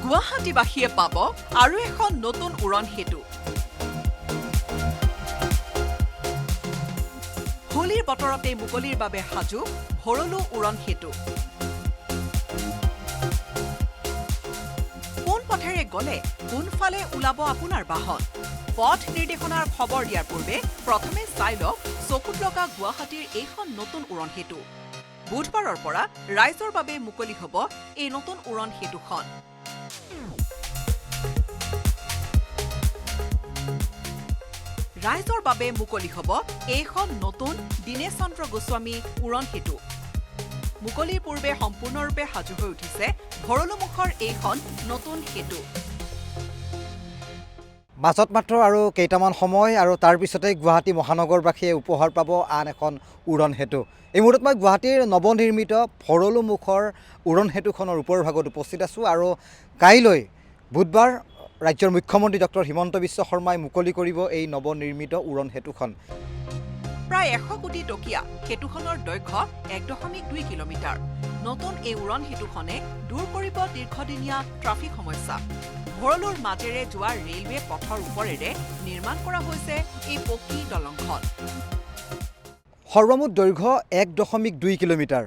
গুৱাহাটীবাসীয়ে পাব আৰু এখন নতুন উৰণ সেতু। হোলীৰ বতৰতে মুকলিৰ বাবে সাজু ভৰলু উৰণ সেতু। কোন পথেৰে গ'লে কোনফালে ওলাব আপোনাৰ বাহন? পথ নিৰ্দেশনাৰ খবৰ দিয়াৰ পূৰ্বে প্ৰথমে চাই লওক চকুত লগা গুৱাহাটীৰ এইখন নতুন উৰণ সেতু। বুধবাৰৰ পৰা ৰাইজৰ বাবে মুকলি হ'ব এই নতুন উৰণ সেতুখন। ৰাইজৰ বাবে মুকলি হ'ব এইখন নতুন দীনেশ চন্দ্ৰ গোস্বামী উৰণ সেতু। মুকলিৰ পূৰ্বে সম্পূৰ্ণৰূপে সাজু হৈ উঠিছে ভৰলুমুখৰ এইখন নতুন সেতু। মাজত মাত্ৰ আৰু কেইটামান সময় আৰু তাৰ পিছতে গুৱাহাটী মহানগৰবাসীয়ে উপহাৰ পাব আন এখন উৰণ সেতু। এই মুহূৰ্তত মই গুৱাহাটীৰ নৱনিৰ্মিত ভৰলুমুখৰ উৰণ সেতুখনৰ ওপৰ ভাগত উপস্থিত আছোঁ আৰু কাইলৈ বুধবাৰ ৰাজ্যৰ মুখ্যমন্ত্ৰী ডক্টৰ হিমন্ত বিশ্ব শৰ্মাই মুকলি কৰিব এই নৱনিৰ্মিত উৰণ সেতুখন। প্ৰায় 100 কোটি টকীয়া সেতুখনৰ দৈৰ্ঘ্য 1.2 কিলোমিটাৰ। নতুন এই উৰণ সেতুখনে দূৰ কৰিব দীৰ্ঘদিনীয়া ট্ৰাফিক সমস্যা। ভৰলুৰ মাজেৰে যোৱা ৰেলৱে পথৰ ওপৰেৰে নিৰ্মাণ কৰা হৈছে এই পকী দলংখন। সৰ্বমুঠ দৈৰ্ঘ্য 1.2 কিলোমিটাৰ।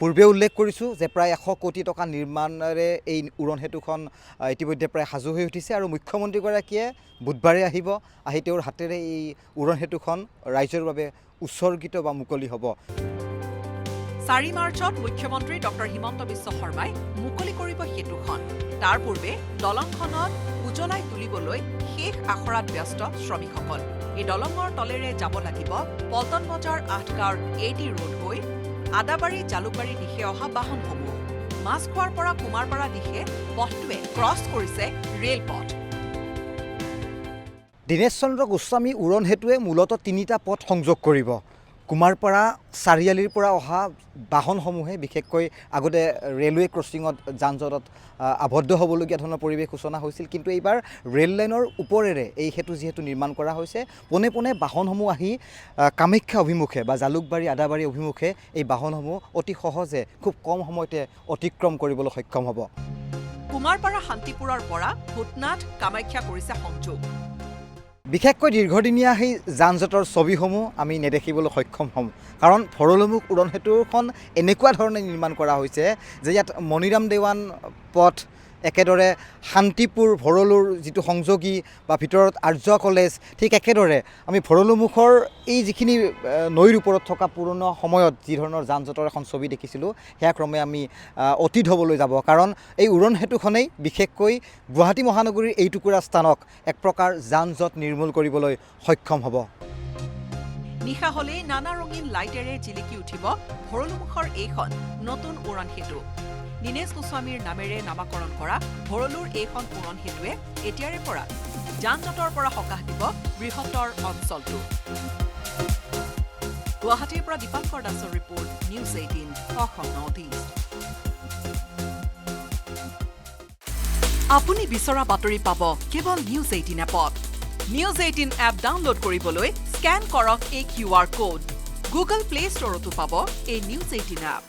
পূৰ্বে উল্লেখ কৰিছোঁ যে প্ৰায় 100 কোটি টকা নিৰ্মাণেৰে এই উৰণ সেতুখন ইতিমধ্যে প্ৰায় সাজু হৈ উঠিছে আৰু মুখ্যমন্ত্ৰীগৰাকীয়ে বুধবাৰে আহি তেওঁৰ হাতেৰে এই উৰণ সেতুখন ৰাইজৰ বাবে উৎসৰ্গিত বা মুকলি হ'ব। 4 মাৰ্চত মুখ্যমন্ত্ৰী ডক্টৰ হিমন্ত বিশ্ব শৰ্মাই মুকলি কৰিব সেতুখন। তাৰ পূৰ্বে দলংখনত উজ্বলাই তুলিবলৈ শেষ আখৰাত ব্যস্ত শ্ৰমিকসকল। এই দলঙৰ তলেৰে যাব লাগিব পল্টন বজাৰ 8 গাঁৱৰ AT ৰোড হৈ আদাবাৰী জালুকবাৰী দিশে অহা বাহনসমূহ। মাছখোৱাৰ পৰা কুমাৰপাৰা দিশে পথটোৱে ক্ৰছ কৰিছে ৰেলপথ। দীনেশ চন্দ্ৰ গোস্বামী উৰণ সেতুৱে মূলতঃ 3টা পথ সংযোগ কৰিব। কুমাৰপাৰা চাৰিআলিৰ পৰা অহা বাহনসমূহে বিশেষকৈ আগতে ৰেলৱে ক্ৰছিঙত যান জঁটত আবদ্ধ হ'বলগীয়া ধৰণৰ পৰিৱেশ সূচনা হৈছিল, কিন্তু এইবাৰ ৰেল লাইনৰ ওপৰেৰে এই সেতু যিহেতু নিৰ্মাণ কৰা হৈছে, পোনে পোনে বাহনসমূহ আহি কামাখ্যা অভিমুখে বা জালুকবাৰী আদাবাৰী অভিমুখে এই বাহনসমূহ অতি সহজে খুব কম সময়তে অতিক্ৰম কৰিবলৈ সক্ষম হ'ব। কুমাৰপাৰা শান্তিপুৰৰ পৰা ভূতনাথ কামাখ্যা কৰিছে সংযোগ। বিশেষকৈ দীৰ্ঘদিনীয়া সেই যান জঁটৰ ছবিসমূহ আমি নেদেখিবলৈ সক্ষম হ'ম, কাৰণ ভৰলুমুখ উৰণ সেতুখন এনেকুৱা ধৰণে নিৰ্মাণ কৰা হৈছে যে ইয়াত মণিৰাম দেৱান পথ, একেদৰে শান্তিপুৰ ভৰলুৰ যিটো সংযোগী বা ভিতৰত আৰ্য কলেজ, ঠিক একেদৰে আমি ভৰলুমুখৰ এই যিখিনি নৈৰ ওপৰত থকা পুৰণা সময়ত যি ধৰণৰ যান জঁটৰ এখন ছবি দেখিছিলোঁ, সেয়া ক্ৰমে আমি অতীত হ'বলৈ যাব। কাৰণ এই উৰণ সেতুখনেই বিশেষকৈ গুৱাহাটী মহানগৰীৰ এই টুকুৰা স্থানক এক প্ৰকাৰ যান জঁট নিৰ্মূল কৰিবলৈ সক্ষম হ'ব। নিশা হ'লেই নানা ৰঙীন লাইটেৰে জিলিকি উঠিব ভৰলুমুখৰ এইখন নতুন উৰণ সেতু। দীনেশ গোস্বামীৰ নামেৰে নামাকৰণ কৰা ভৰলুৰ এইখন উৰণ সেতুৱে এতিয়াৰে পৰা যান জঁটৰ পৰা সকাহ দিব বৃহত্তৰ অঞ্চলটো। গুৱাহাটীৰ পৰা দীপাংকৰ দাসৰ report, news 18 Assam north east. আপুনি বিচৰা বাতৰি পাব কেৱল নিউজ 18 এপত। নিউজ 18 এপ ডাউনলোড কৰিবলৈ স্কেন কৰক এই QR কোড। গুগল প্লে ষ্টৰতো পাব এই নিউজ 18 এপ।